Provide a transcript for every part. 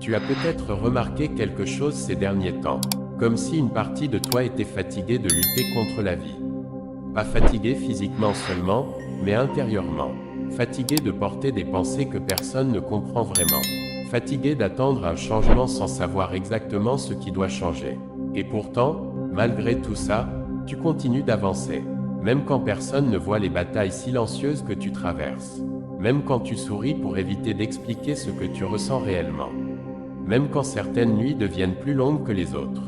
Tu as peut-être remarqué quelque chose ces derniers temps, comme si une partie de toi était fatiguée de lutter contre la vie. Pas fatiguée physiquement seulement, mais intérieurement. Fatiguée de porter des pensées que personne ne comprend vraiment. Fatiguée d'attendre un changement sans savoir exactement ce qui doit changer. Et pourtant, malgré tout ça, tu continues d'avancer. Même quand personne ne voit les batailles silencieuses que tu traverses. Même quand tu souris pour éviter d'expliquer ce que tu ressens réellement. Même quand certaines nuits deviennent plus longues que les autres.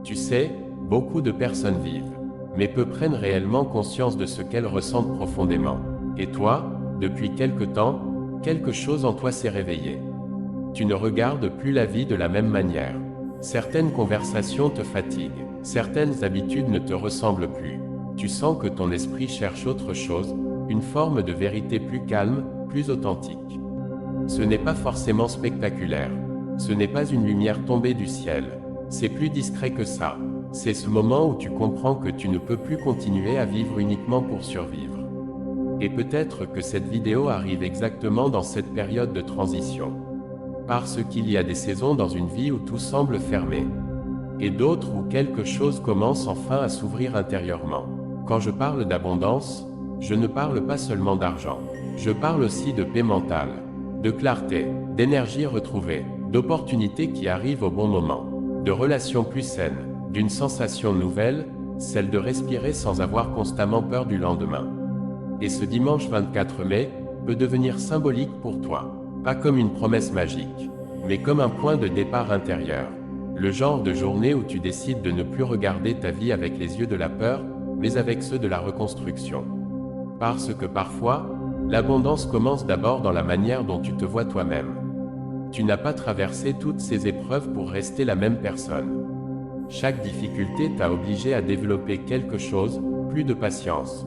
Tu sais, beaucoup de personnes vivent, mais peu prennent réellement conscience de ce qu'elles ressentent profondément. Et toi, depuis quelque temps, quelque chose en toi s'est réveillé. Tu ne regardes plus la vie de la même manière. Certaines conversations te fatiguent, certaines habitudes ne te ressemblent plus. Tu sens que ton esprit cherche autre chose, une forme de vérité plus calme, plus authentique. Ce n'est pas forcément spectaculaire. Ce n'est pas une lumière tombée du ciel. C'est plus discret que ça. C'est ce moment où tu comprends que tu ne peux plus continuer à vivre uniquement pour survivre. Et peut-être que cette vidéo arrive exactement dans cette période de transition. Parce qu'il y a des saisons dans une vie où tout semble fermé. Et d'autres où quelque chose commence enfin à s'ouvrir intérieurement. Quand je parle d'abondance, je ne parle pas seulement d'argent. Je parle aussi de paix mentale, de clarté, d'énergie retrouvée, d'opportunités qui arrivent au bon moment, de relations plus saines, d'une sensation nouvelle, celle de respirer sans avoir constamment peur du lendemain. Et ce dimanche 24 mai peut devenir symbolique pour toi, pas comme une promesse magique, mais comme un point de départ intérieur. Le genre de journée où tu décides de ne plus regarder ta vie avec les yeux de la peur, mais avec ceux de la reconstruction. Parce que parfois, l'abondance commence d'abord dans la manière dont tu te vois toi-même. Tu n'as pas traversé toutes ces épreuves pour rester la même personne. Chaque difficulté t'a obligé à développer quelque chose, plus de patience,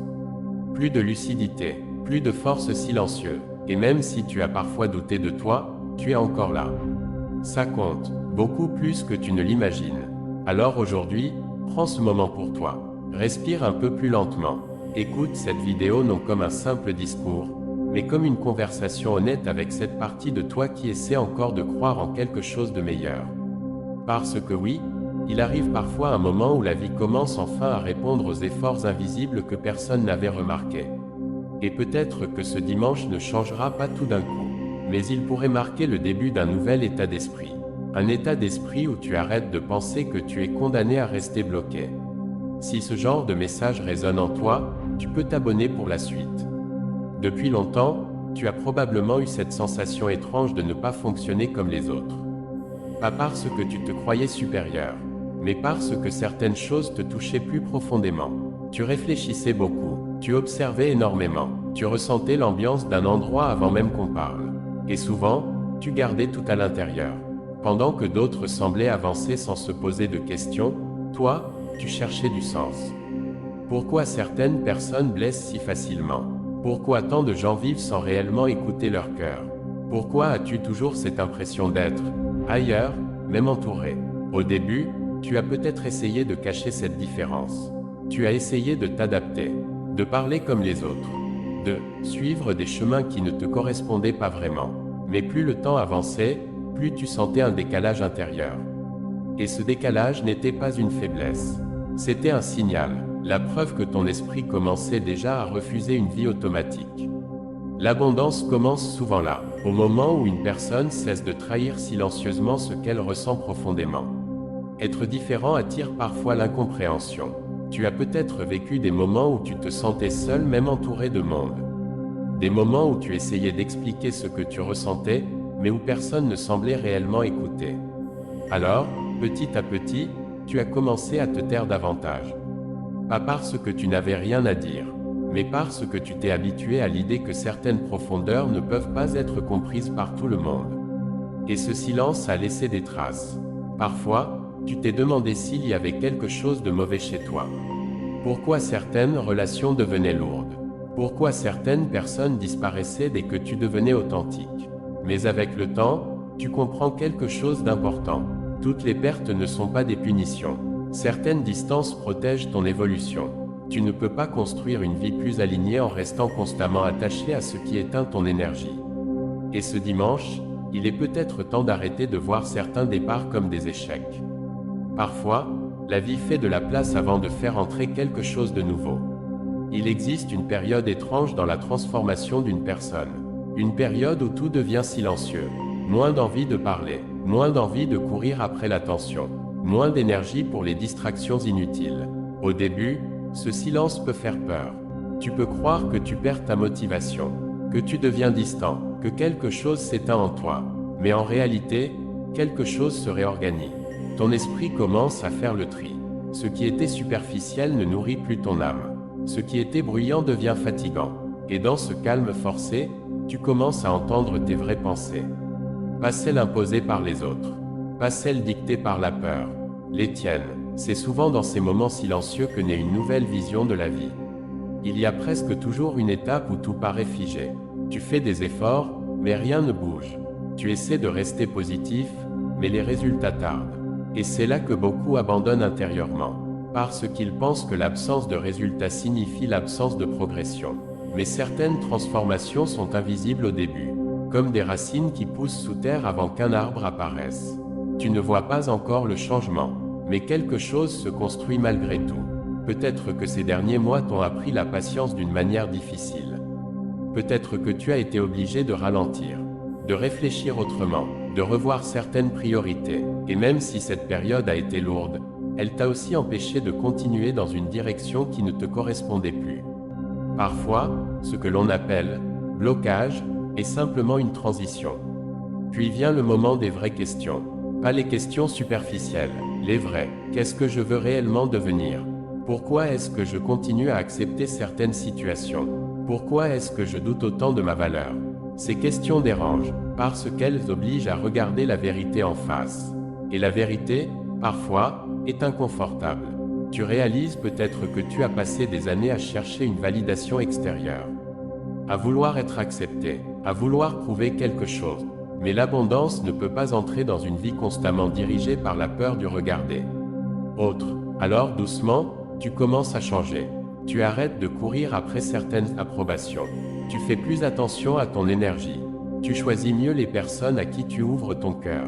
plus de lucidité, plus de force silencieuse. Et même si tu as parfois douté de toi, tu es encore là. Ça compte, beaucoup plus que tu ne l'imagines. Alors aujourd'hui, prends ce moment pour toi. Respire un peu plus lentement. Écoute cette vidéo non comme un simple discours, mais comme une conversation honnête avec cette partie de toi qui essaie encore de croire en quelque chose de meilleur. Parce que oui, il arrive parfois un moment où la vie commence enfin à répondre aux efforts invisibles que personne n'avait remarqués. Et peut-être que ce dimanche ne changera pas tout d'un coup, mais il pourrait marquer le début d'un nouvel état d'esprit. Un état d'esprit où tu arrêtes de penser que tu es condamné à rester bloqué. Si ce genre de message résonne en toi, tu peux t'abonner pour la suite. Depuis longtemps, tu as probablement eu cette sensation étrange de ne pas fonctionner comme les autres. Pas parce que tu te croyais supérieur, mais parce que certaines choses te touchaient plus profondément. Tu réfléchissais beaucoup, tu observais énormément, tu ressentais l'ambiance d'un endroit avant même qu'on parle. Et souvent, tu gardais tout à l'intérieur. Pendant que d'autres semblaient avancer sans se poser de questions, toi, tu cherchais du sens. Pourquoi certaines personnes blessent si facilement? Pourquoi tant de gens vivent sans réellement écouter leur cœur? Pourquoi as-tu toujours cette impression d'être ailleurs, même entouré? Au début, tu as peut-être essayé de cacher cette différence. Tu as essayé de t'adapter, de parler comme les autres, de suivre des chemins qui ne te correspondaient pas vraiment. Mais plus le temps avançait, plus tu sentais un décalage intérieur. Et ce décalage n'était pas une faiblesse. C'était un signal, la preuve que ton esprit commençait déjà à refuser une vie automatique. L'abondance commence souvent là, au moment où une personne cesse de trahir silencieusement ce qu'elle ressent profondément. Être différent attire parfois l'incompréhension. Tu as peut-être vécu des moments où tu te sentais seul même entouré de monde. Des moments où tu essayais d'expliquer ce que tu ressentais, mais où personne ne semblait réellement écouter. Alors, petit à petit, tu as commencé à te taire davantage. Pas parce que tu n'avais rien à dire, mais parce que tu t'es habitué à l'idée que certaines profondeurs ne peuvent pas être comprises par tout le monde. Et ce silence a laissé des traces. Parfois, tu t'es demandé s'il y avait quelque chose de mauvais chez toi. Pourquoi certaines relations devenaient lourdes? Pourquoi certaines personnes disparaissaient dès que tu devenais authentique? Mais avec le temps, tu comprends quelque chose d'important. Toutes les pertes ne sont pas des punitions. Certaines distances protègent ton évolution. Tu ne peux pas construire une vie plus alignée en restant constamment attaché à ce qui éteint ton énergie. Et ce dimanche, Il est peut-être temps d'arrêter de voir certains départs comme des échecs. Parfois, la vie fait de la place avant de faire entrer quelque chose de nouveau. Il existe une période étrange dans la transformation d'une personne. Une période où tout devient silencieux. Moins d'envie de parler, moins d'envie de courir après l'attention, moins d'énergie pour les distractions inutiles. Au début, ce silence peut faire peur. Tu peux croire que tu perds ta motivation, que tu deviens distant, que quelque chose s'éteint en toi. Mais en réalité, quelque chose se réorganise. Ton esprit commence à faire le tri. Ce qui était superficiel ne nourrit plus ton âme. Ce qui était bruyant devient fatigant. Et dans ce calme forcé, tu commences à entendre tes vraies pensées. Pas celles imposées par les autres. Pas celles dictées par la peur. Les tiennes. C'est souvent dans ces moments silencieux que naît une nouvelle vision de la vie. Il y a presque toujours une étape où tout paraît figé. Tu fais des efforts, mais rien ne bouge. Tu essaies de rester positif, mais les résultats tardent. Et c'est là que beaucoup abandonnent intérieurement, parce qu'ils pensent que l'absence de résultats signifie l'absence de progression. Mais certaines transformations sont invisibles au début, comme des racines qui poussent sous terre avant qu'un arbre apparaisse. Tu ne vois pas encore le changement, mais quelque chose se construit malgré tout. Peut-être que ces derniers mois t'ont appris la patience d'une manière difficile. Peut-être que tu as été obligé de ralentir, de réfléchir autrement, de revoir certaines priorités. Et même si cette période a été lourde, elle t'a aussi empêché de continuer dans une direction qui ne te correspondait plus. Parfois, ce que l'on appelle blocage est simplement une transition. Puis vient le moment des vraies questions. Pas les questions superficielles, les vraies. Qu'est-ce que je veux réellement devenir? Pourquoi est-ce que je continue à accepter certaines situations? Pourquoi est-ce que je doute autant de ma valeur? Ces questions dérangent, parce qu'elles obligent à regarder la vérité en face. Et la vérité, parfois, est inconfortable. Tu réalises peut-être que tu as passé des années à chercher une validation extérieure, à vouloir être accepté, à vouloir prouver quelque chose. Mais l'abondance ne peut pas entrer dans une vie constamment dirigée par la peur du regard des autres. Alors doucement, tu commences à changer. Tu arrêtes de courir après certaines approbations. Tu fais plus attention à ton énergie. Tu choisis mieux les personnes à qui tu ouvres ton cœur.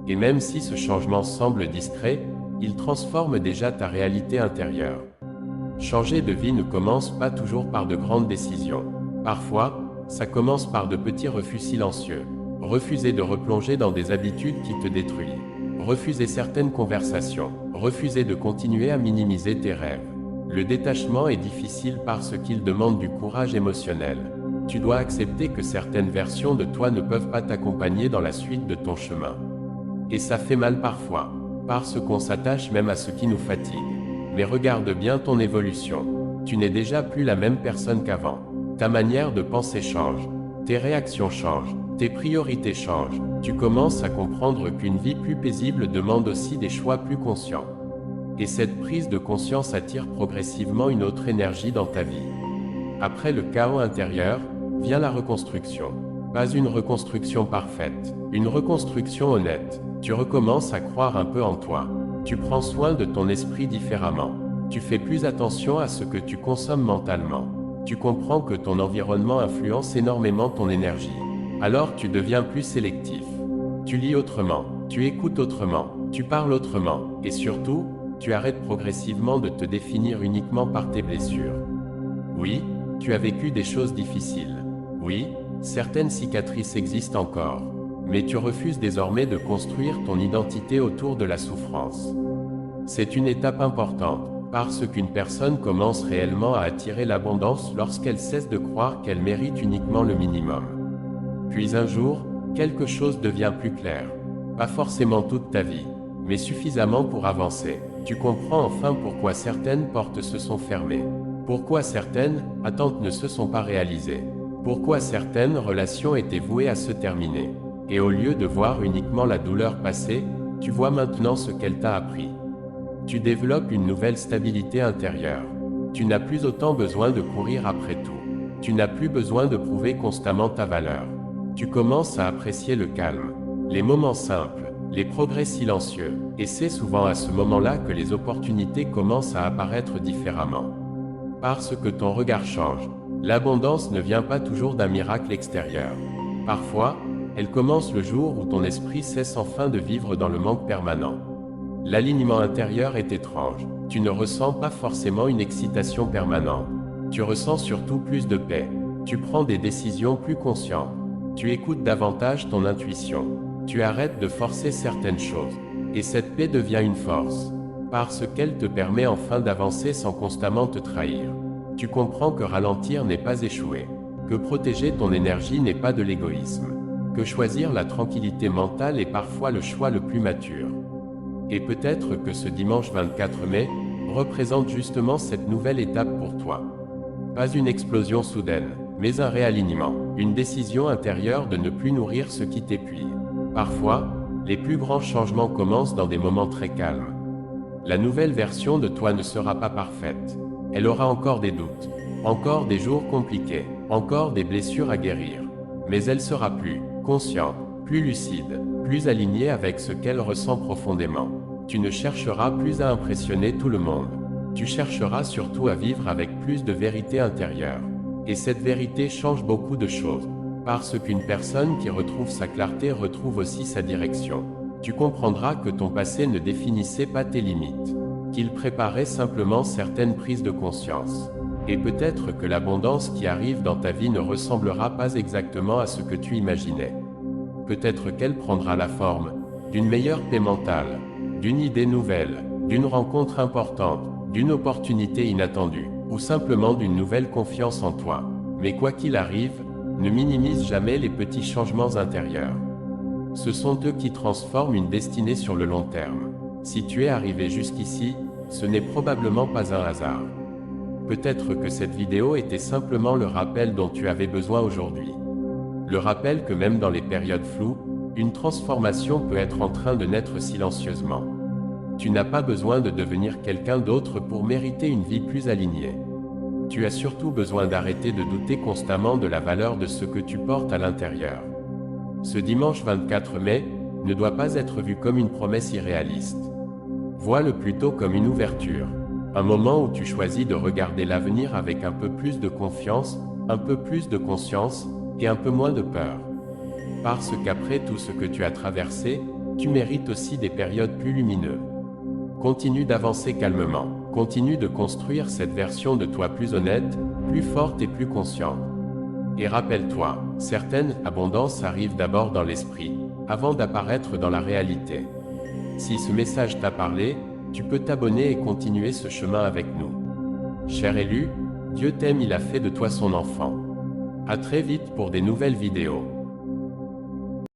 Et même si ce changement semble discret, il transforme déjà ta réalité intérieure. Changer de vie ne commence pas toujours par de grandes décisions. Parfois, ça commence par de petits refus silencieux. Refuser de replonger dans des habitudes qui te détruisent. Refuser certaines conversations. Refuser de continuer à minimiser tes rêves. Le détachement est difficile parce qu'il demande du courage émotionnel. Tu dois accepter que certaines versions de toi ne peuvent pas t'accompagner dans la suite de ton chemin. Et ça fait mal parfois, parce qu'on s'attache même à ce qui nous fatigue. Mais regarde bien ton évolution. Tu n'es déjà plus la même personne qu'avant. Ta manière de penser change. Tes réactions changent. Tes priorités changent. Tu commences à comprendre qu'une vie plus paisible demande aussi des choix plus conscients. Et cette prise de conscience attire progressivement une autre énergie dans ta vie. Après le chaos intérieur, vient la reconstruction. Pas une reconstruction parfaite, une reconstruction honnête. Tu recommences à croire un peu en toi. Tu prends soin de ton esprit différemment. Tu fais plus attention à ce que tu consommes mentalement. Tu comprends que ton environnement influence énormément ton énergie. Alors tu deviens plus sélectif. Tu lis autrement, tu écoutes autrement, tu parles autrement, et surtout, tu arrêtes progressivement de te définir uniquement par tes blessures. Oui, tu as vécu des choses difficiles. Oui, certaines cicatrices existent encore. Mais tu refuses désormais de construire ton identité autour de la souffrance. C'est une étape importante, parce qu'une personne commence réellement à attirer l'abondance lorsqu'elle cesse de croire qu'elle mérite uniquement le minimum. Puis un jour, quelque chose devient plus clair. Pas forcément toute ta vie, mais suffisamment pour avancer. Tu comprends enfin pourquoi certaines portes se sont fermées. Pourquoi certaines attentes ne se sont pas réalisées. Pourquoi certaines relations étaient vouées à se terminer. Et au lieu de voir uniquement la douleur passer, tu vois maintenant ce qu'elle t'a appris. Tu développes une nouvelle stabilité intérieure. Tu n'as plus autant besoin de courir après tout. Tu n'as plus besoin de prouver constamment ta valeur. Tu commences à apprécier le calme, les moments simples, les progrès silencieux, et c'est souvent à ce moment-là que les opportunités commencent à apparaître différemment. Parce que ton regard change. L'abondance ne vient pas toujours d'un miracle extérieur. Parfois, Elle commence le jour où ton esprit cesse enfin de vivre dans le manque permanent. L'alignement intérieur est étrange. Tu ne ressens pas forcément une excitation permanente. Tu ressens surtout plus de paix. Tu prends des décisions plus conscientes. Tu écoutes davantage ton intuition. Tu arrêtes de forcer certaines choses. Et cette paix devient une force. Parce qu'elle te permet enfin d'avancer sans constamment te trahir. Tu comprends que ralentir n'est pas échouer. Que protéger ton énergie n'est pas de l'égoïsme. Que choisir la tranquillité mentale est parfois le choix le plus mature. Et peut-être que ce dimanche 24 mai représente justement cette nouvelle étape pour toi. Pas une explosion soudaine, mais un réalignement, une décision intérieure de ne plus nourrir ce qui t'épuise. Parfois, les plus grands changements commencent dans des moments très calmes. La nouvelle version de toi ne sera pas parfaite. Elle aura encore des doutes, encore des jours compliqués, encore des blessures à guérir. Mais elle sera plus consciente, plus lucide, plus alignée avec ce qu'elle ressent profondément. Tu ne chercheras plus à impressionner tout le monde. Tu chercheras surtout à vivre avec plus de vérité intérieure. Et cette vérité change beaucoup de choses. Parce qu'une personne qui retrouve sa clarté retrouve aussi sa direction. Tu comprendras que ton passé ne définissait pas tes limites. Qu'il préparait simplement certaines prises de conscience. Et peut-être que l'abondance qui arrive dans ta vie ne ressemblera pas exactement à ce que tu imaginais. Peut-être qu'elle prendra la forme d'une meilleure paix mentale, d'une idée nouvelle, d'une rencontre importante, d'une opportunité inattendue, ou simplement d'une nouvelle confiance en toi. Mais quoi qu'il arrive, ne minimise jamais les petits changements intérieurs. Ce sont eux qui transforment une destinée sur le long terme. Si tu es arrivé jusqu'ici, ce n'est probablement pas un hasard. Peut-être que cette vidéo était simplement le rappel dont tu avais besoin aujourd'hui. Le rappel que même dans les périodes floues, une transformation peut être en train de naître silencieusement. Tu n'as pas besoin de devenir quelqu'un d'autre pour mériter une vie plus alignée. Tu as surtout besoin d'arrêter de douter constamment de la valeur de ce que tu portes à l'intérieur. Ce dimanche 24 mai ne doit pas être vu comme une promesse irréaliste. Vois-le plutôt comme une ouverture. Un moment où tu choisis de regarder l'avenir avec un peu plus de confiance, un peu plus de conscience, et un peu moins de peur. Parce qu'après tout ce que tu as traversé, tu mérites aussi des périodes plus lumineuses. Continue d'avancer calmement, continue de construire cette version de toi plus honnête, plus forte et plus consciente. Et rappelle-toi, certaines abondances arrivent d'abord dans l'esprit, avant d'apparaître dans la réalité. Si ce message t'a parlé, tu peux t'abonner et continuer ce chemin avec nous. Cher élu, Dieu t'aime, il a fait de toi son enfant. À très vite pour des nouvelles vidéos.